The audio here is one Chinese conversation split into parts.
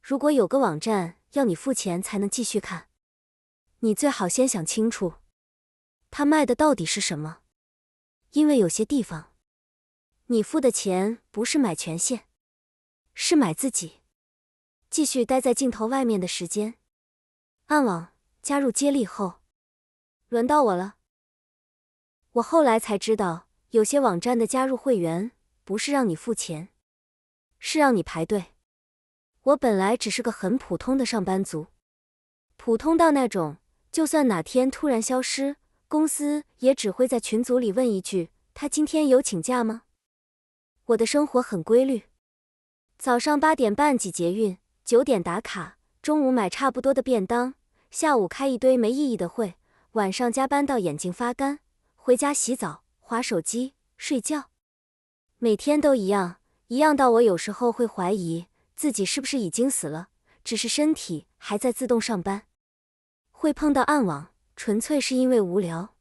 如果有个网站要你付钱才能继续看，你最好先想清楚，他卖的到底是什么。因为有些地方，你付的钱不是买权限，是买自己。继续待在镜头外面的时间，暗网加入接力后，轮到我了。我后来才知道，有些网站的加入会员不是让你付钱，是让你排队。我本来只是个很普通的上班族，普通到那种就算哪天突然消失，公司也只会在群组里问一句：他今天有请假吗？我的生活很规律，早上8点半挤捷运，9点打卡，中午买差不多的便当，下午开一堆没意义的会，晚上加班到眼睛发干，回家洗澡，滑手机，睡觉。每天都一样，一样到我有时候会怀疑自己是不是已经死了，只是身体还在自动上班。会碰到暗网，纯粹是因为无聊。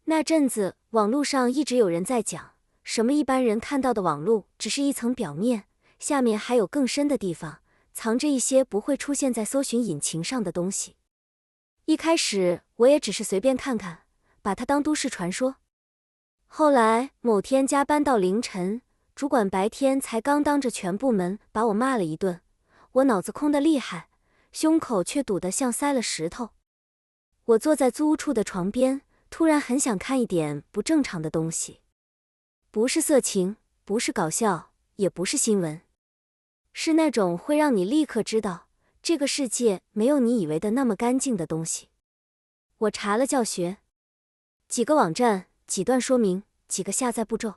那阵子网络上一直有人在讲，什么一般人看到的网络只是一层表面，下面还有更深的地方，藏着一些不会出现在搜寻引擎上的东西。一开始我也只是随便看看，把它当都市传说。后来某天加班到凌晨，主管白天才刚当着全部门把我骂了一顿，我脑子空得厉害，胸口却堵得像塞了石头。我坐在租屋处的床边，突然很想看一点不正常的东西，不是色情，不是搞笑，也不是新闻，是那种会让你立刻知道这个世界没有你以为的那么干净的东西。我查了教学，几个网站，几段说明，几个下载步骤，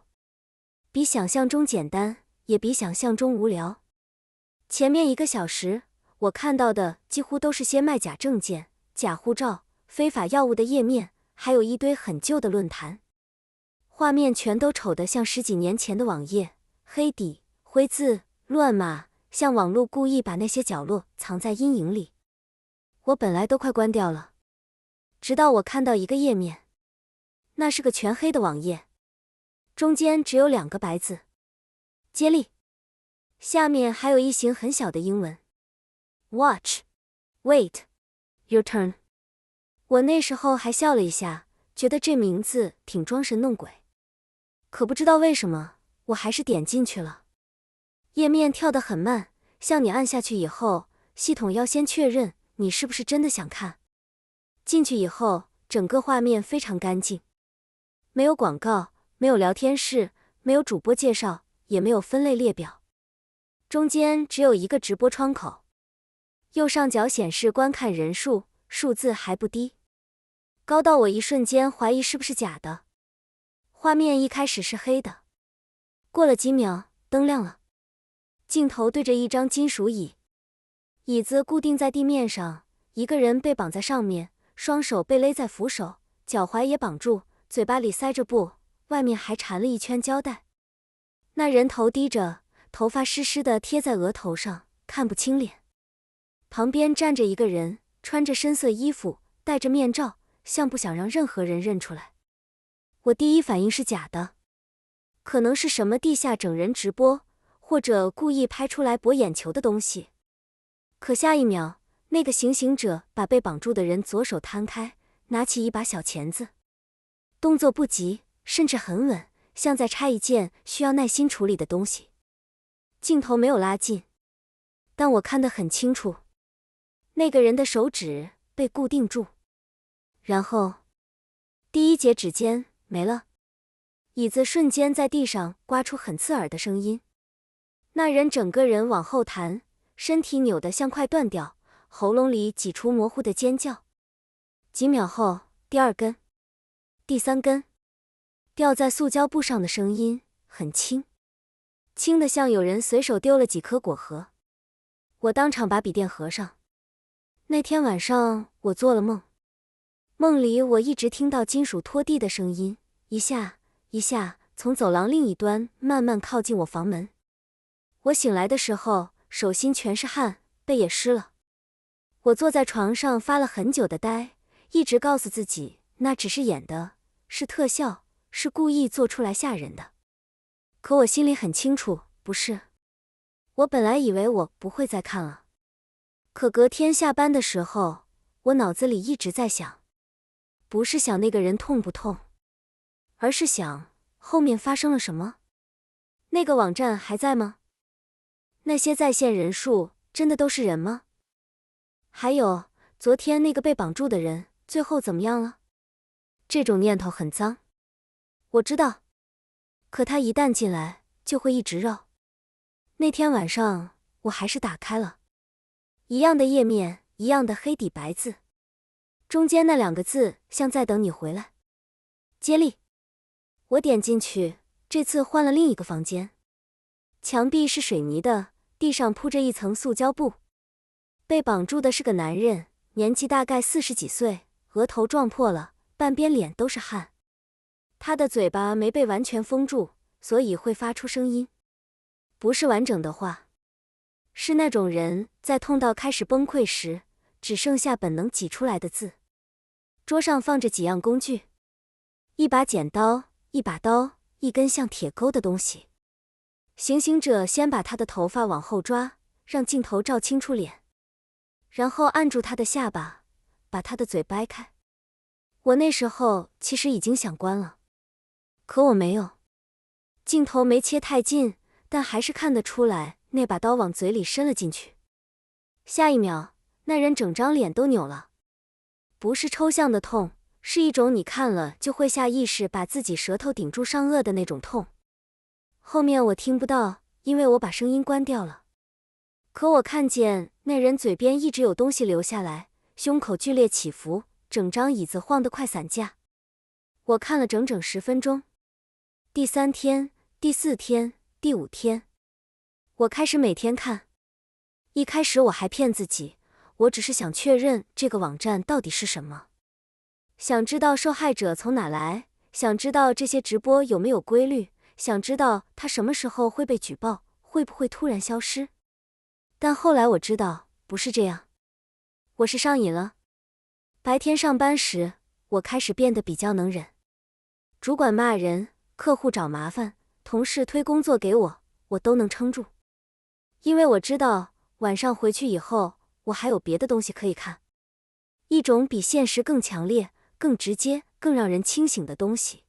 比想象中简单，也比想象中无聊。前面1个小时，我看到的几乎都是些卖假证件、假护照、非法药物的页面，还有一堆很旧的论坛，画面全都丑得像10几年前的网页，黑底、灰字、乱码，像网络故意把那些角落藏在阴影里。我本来都快关掉了，直到我看到一个页面，那是个全黑的网页，中间只有2个白字：接力。下面还有一行很小的英文 ：Watch, Wait, Your turn。我那时候还笑了一下，觉得这名字挺装神弄鬼。可不知道为什么，我还是点进去了。页面跳得很慢，像你按下去以后，系统要先确认你是不是真的想看。进去以后，整个画面非常干净，没有广告，没有聊天室，没有主播介绍，也没有分类列表。中间只有一个直播窗口，右上角显示观看人数，数字还不低，高到我一瞬间怀疑是不是假的。画面一开始是黑的，过了几秒，灯亮了，镜头对着一张金属椅，椅子固定在地面上，一个人被绑在上面，双手被勒在扶手，脚踝也绑住，嘴巴里塞着布，外面还缠了一圈胶带。那人头低着，头发湿湿的贴在额头上，看不清脸。旁边站着一个人，穿着深色衣服，戴着面罩，像不想让任何人认出来。我第一反应是假的，可能是什么地下整人直播，或者故意拍出来博眼球的东西。可下一秒，那个行刑者把被绑住的人左手摊开，拿起一把小钳子，动作不急，甚至很稳，像在拆一件需要耐心处理的东西。镜头没有拉近，但我看得很清楚，那个人的手指被固定住，然后第一节指尖没了，椅子瞬间在地上刮出很刺耳的声音。那人整个人往后弹，身体扭得像快断掉，喉咙里挤出模糊的尖叫。几秒后，第2根，第3根，掉在塑胶布上的声音很轻，轻得像有人随手丢了几颗果核。我当场把笔电合上。那天晚上我做了梦，梦里我一直听到金属拖地的声音，一下一下从走廊另一端慢慢靠近我房门。我醒来的时候，手心全是汗，背也湿了。我坐在床上发了很久的呆，一直告诉自己那只是演的，是特效，是故意做出来吓人的。可我心里很清楚，不是。我本来以为我不会再看了，可隔天下班的时候，我脑子里一直在想，不是想那个人痛不痛，而是想后面发生了什么。那个网站还在吗？那些在线人数真的都是人吗？还有，昨天那个被绑住的人最后怎么样了？这种念头很脏，我知道，可他一旦进来就会一直绕。那天晚上我还是打开了，一样的页面，一样的黑底白字，中间那2个字像在等你回来。接力。我点进去，这次换了另一个房间，墙壁是水泥的，地上铺着一层塑胶布。被绑住的是个男人，年纪大概40几岁，额头撞破了，半边脸都是汗。他的嘴巴没被完全封住，所以会发出声音，不是完整的话，是那种人在痛到开始崩溃时，只剩下本能挤出来的字。桌上放着几样工具，一把剪刀，一把刀，一根像铁钩的东西。行刑者先把他的头发往后抓，让镜头照清楚脸，然后按住他的下巴，把他的嘴掰开。我那时候其实已经想关了，可我没有。镜头没切太近，但还是看得出来那把刀往嘴里伸了进去。下一秒，那人整张脸都扭了，不是抽象的痛，是一种你看了就会下意识把自己舌头顶住上颚的那种痛。后面我听不到，因为我把声音关掉了。可我看见那人嘴边一直有东西流下来，胸口剧烈起伏，整张椅子晃得快散架。我看了整整10分钟。第3天、第4天、第5天，我开始每天看。一开始我还骗自己，我只是想确认这个网站到底是什么，想知道受害者从哪来，想知道这些直播有没有规律，想知道他什么时候会被举报，会不会突然消失。但后来我知道不是这样，我是上瘾了。白天上班时，我开始变得比较能忍，主管骂人，客户找麻烦，同事推工作给我，我都能撑住。因为我知道晚上回去以后，我还有别的东西可以看，一种比现实更强烈、更直接、更让人清醒的东西。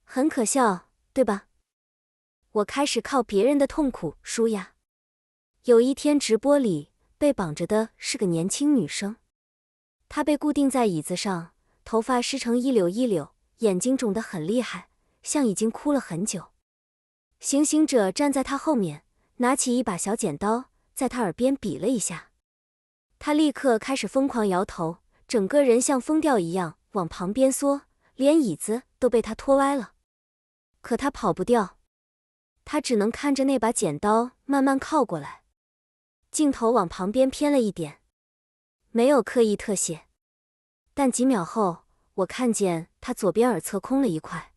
很可笑，对吧？我开始靠别人的痛苦舒压。有一天直播里被绑着的是个年轻女生，她被固定在椅子上，头发湿成一绺一绺，眼睛肿得很厉害，像已经哭了很久。行刑者站在她后面，拿起一把小剪刀，在她耳边比了一下。她立刻开始疯狂摇头，整个人像疯掉一样往旁边缩，连椅子都被她拖歪了。可她跑不掉，她只能看着那把剪刀慢慢靠过来。镜头往旁边偏了一点，没有刻意特写，但几秒后，我看见他左边耳侧空了一块，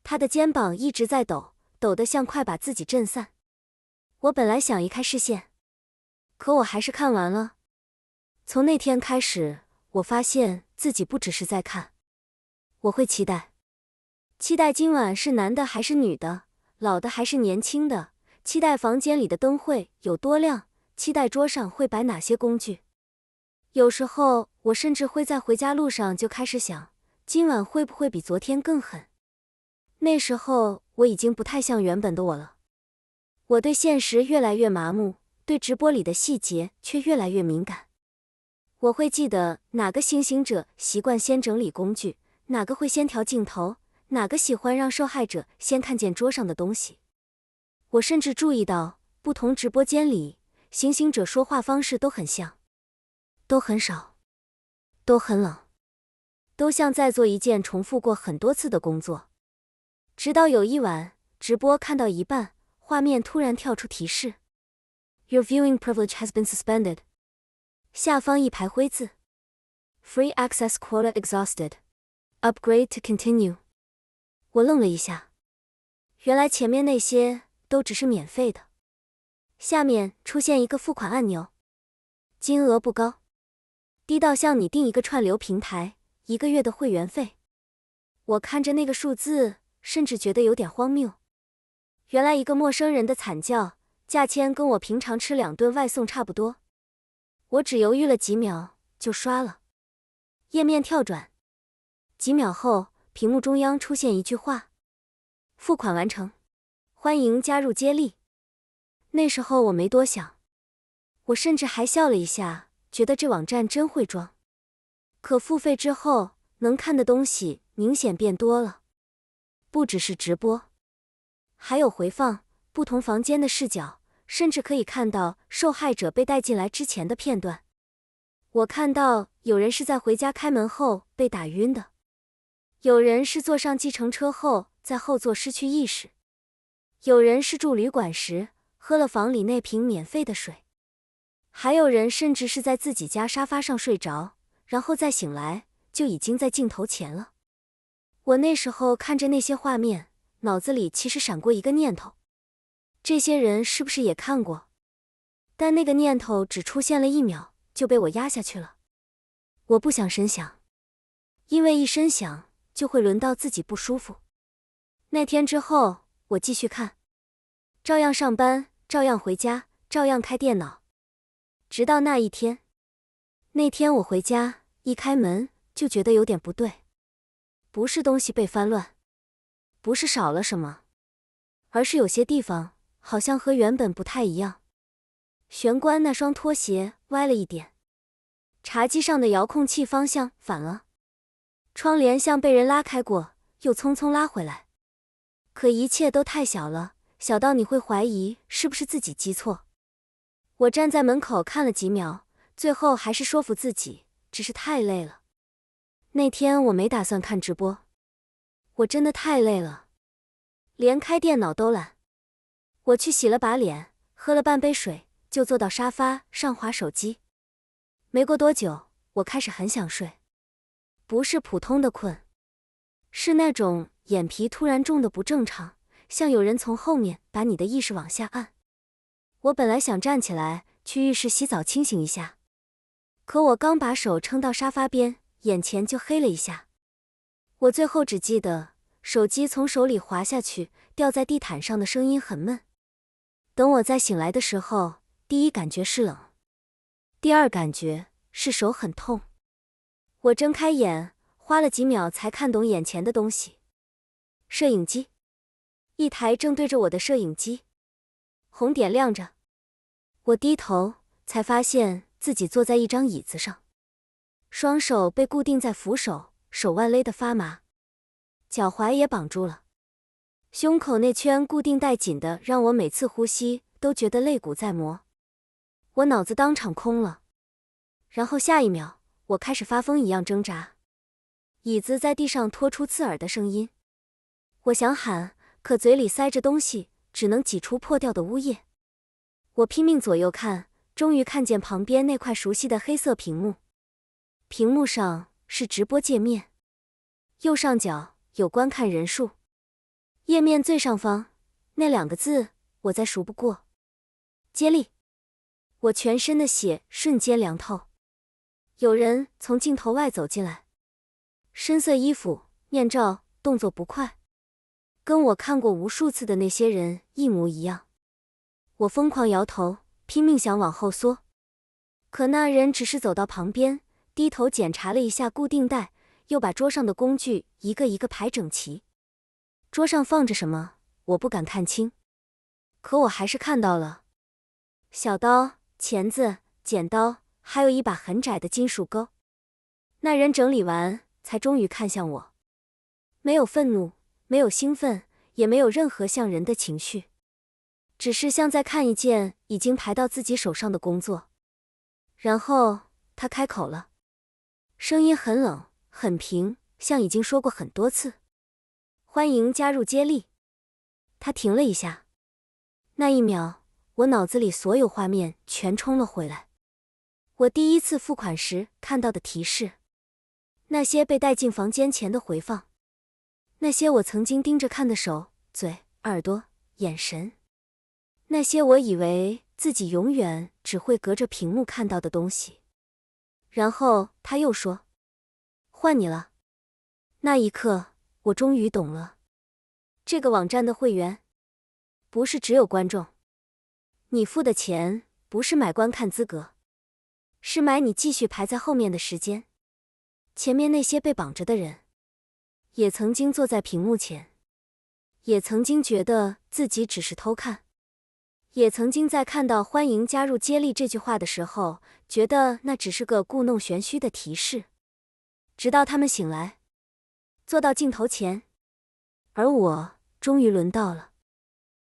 他的肩膀一直在抖，抖得像快把自己震散。我本来想移开视线，可我还是看完了。从那天开始，我发现自己不只是在看，我会期待今晚是男的还是女的，老的还是年轻的，期待房间里的灯会有多亮，期待桌上会摆哪些工具。有时候我甚至会在回家路上就开始想，今晚会不会比昨天更狠。那时候我已经不太像原本的我了，我对现实越来越麻木，对直播里的细节却越来越敏感。我会记得哪个行刑者习惯先整理工具，哪个会先调镜头，哪个喜欢让受害者先看见桌上的东西。我甚至注意到不同直播间里行刑者说话方式都很像，都很少，都很冷，都像在做一件重复过很多次的工作。直到有一晚，直播看到一半，画面突然跳出提示 Your viewing privilege has been suspended。 下方一排灰字 Free access quota exhausted. Upgrade to continue。 我愣了一下，原来前面那些都只是免费的。下面出现一个付款按钮，金额不高，低到像你订一个串流平台1个月的会员费。我看着那个数字，甚至觉得有点荒谬。原来一个陌生人的惨叫，价钱跟我平常吃2顿外送差不多。我只犹豫了几秒就刷了。页面跳转，几秒后，屏幕中央出现一句话：付款完成，欢迎加入接力。那时候我没多想，我甚至还笑了一下，觉得这网站真会装。可付费之后，能看的东西明显变多了，不只是直播，还有回放、不同房间的视角，甚至可以看到受害者被带进来之前的片段。我看到有人是在回家开门后被打晕的，有人是坐上计程车后在后座失去意识，有人是住旅馆时喝了房里那瓶免费的水，还有人甚至是在自己家沙发上睡着，然后再醒来就已经在镜头前了。我那时候看着那些画面，脑子里其实闪过一个念头，这些人是不是也看过？但那个念头只出现了1秒就被我压下去了。我不想深想，因为一深想就会轮到自己不舒服。那天之后，我继续看，照样上班，照样回家，照样开电脑，直到那一天。那天我回家，一开门就觉得有点不对，不是东西被翻乱，不是少了什么，而是有些地方好像和原本不太一样。玄关那双拖鞋歪了一点，茶几上的遥控器方向反了，窗帘像被人拉开过，又匆匆拉回来。可一切都太小了，小到你会怀疑是不是自己记错。我站在门口看了几秒，最后还是说服自己，只是太累了。那天我没打算看直播，我真的太累了，连开电脑都懒。我去洗了把脸，喝了半杯水，就坐到沙发上滑手机。没过多久，我开始很想睡，不是普通的困，是那种眼皮突然重的不正常，像有人从后面把你的意识往下按。我本来想站起来去浴室洗澡清醒一下，可我刚把手撑到沙发边，眼前就黑了一下。我最后只记得手机从手里滑下去，掉在地毯上的声音很闷。等我再醒来的时候，第一感觉是冷，第二感觉是手很痛。我睁开眼，花了几秒才看懂眼前的东西。摄影机，一台正对着我的摄影机，红点亮着。我低头才发现自己坐在一张椅子上，双手被固定在扶手，手腕勒得发麻，脚踝也绑住了。胸口那圈固定带紧的，让我每次呼吸都觉得肋骨在磨。我脑子当场空了，然后下一秒，我开始发疯一样挣扎，椅子在地上拖出刺耳的声音。我想喊，可嘴里塞着东西，只能挤出破掉的呜咽。我拼命左右看，终于看见旁边那块熟悉的黑色屏幕。屏幕上是直播界面，右上角有观看人数，页面最上方那2个字我再数不过，接力。我全身的血瞬间凉透。有人从镜头外走进来，深色衣服，面罩，动作不快，跟我看过无数次的那些人一模一样。我疯狂摇头，拼命想往后缩，可那人只是走到旁边，低头检查了一下固定带，又把桌上的工具一个一个排整齐。桌上放着什么，我不敢看清，可我还是看到了小刀、钳子、剪刀，还有一把很窄的金属钩。那人整理完，才终于看向我，没有愤怒，没有兴奋，也没有任何像人的情绪，只是像在看一件已经排到自己手上的工作。然后他开口了，声音很冷，很平，像已经说过很多次。欢迎加入接力。他停了一下，那一秒，我脑子里所有画面全冲了回来。我第一次付款时看到的提示，那些被带进房间前的回放，那些我曾经盯着看的手、嘴、耳朵、眼神，那些我以为自己永远只会隔着屏幕看到的东西。然后他又说，换你了。那一刻，我终于懂了，这个网站的会员不是只有观众，你付的钱不是买观看资格，是买你继续排在后面的时间。前面那些被绑着的人，也曾经坐在屏幕前，也曾经觉得自己只是偷看，也曾经在看到欢迎加入接力这句话的时候，觉得那只是个故弄玄虚的提示。直到他们醒来，坐到镜头前，而我终于轮到了。